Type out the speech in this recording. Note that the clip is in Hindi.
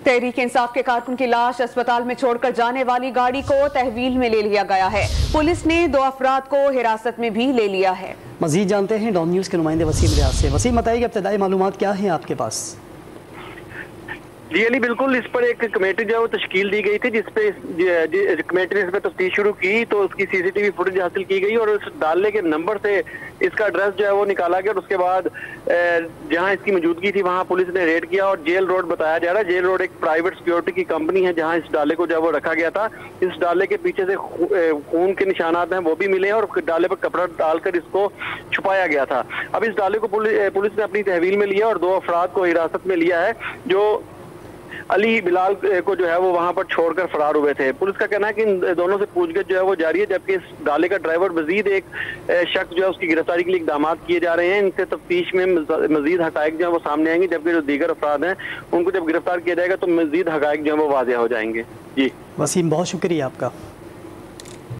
तहरीक इंसाफ के कारकुन की लाश अस्पताल में छोड़कर जाने वाली गाड़ी को तहवील में ले लिया गया है। पुलिस ने 2 अफराद को हिरासत में भी ले लिया है। मजीद जानते हैं डॉन न्यूज़ के नुमाइंदे वसीम रियाज से। वसीम, बताइए इब्तदाई मालूमात क्या है आपके पास? जी अली, बिल्कुल। इस पर एक कमेटी जो है वो तश्कील दी गई थी, जिसपे कमेटी ने इस पर तफ्तीश शुरू की तो उसकी सीसीटीवी फुटेज हासिल की गई और उस डाले के नंबर से इसका एड्रेस जो है वो निकाला गया। और उसके बाद जहां इसकी मौजूदगी थी वहां पुलिस ने रेड किया और जेल रोड बताया जा रहा है। जेल रोड एक प्राइवेट सिक्योरिटी की कंपनी है जहां इस डाले को जो है वो रखा गया था। इस डाले के पीछे से खून के निशानात हैं वो भी मिले और डाले पर कपड़ा डालकर इसको छुपाया गया था। अब इस डाले को पुलिस ने अपनी तहवील में लिया और 2 अफराद को हिरासत में लिया है जो अली बिलाल को जो है वो वहां पर छोड़कर फरार हुए थे। पुलिस का कहना है कि इन दोनों से पूछताछ जो है वो जारी है, जबकि इस डाले का ड्राइवर मजीद एक शख्स जो है उसकी गिरफ्तारी के लिए इकदाम किए जा रहे हैं। इनसे तफ्तीश में मजीद हकायक जो है वो सामने आएंगे, जबकि जो दीगर अफराद हैं उनको जब गिरफ्तार किया जाएगा तो मजीद हकायक जो है वो वाज़ेह हो जाएंगे। जी वसीम, बहुत शुक्रिया आपका।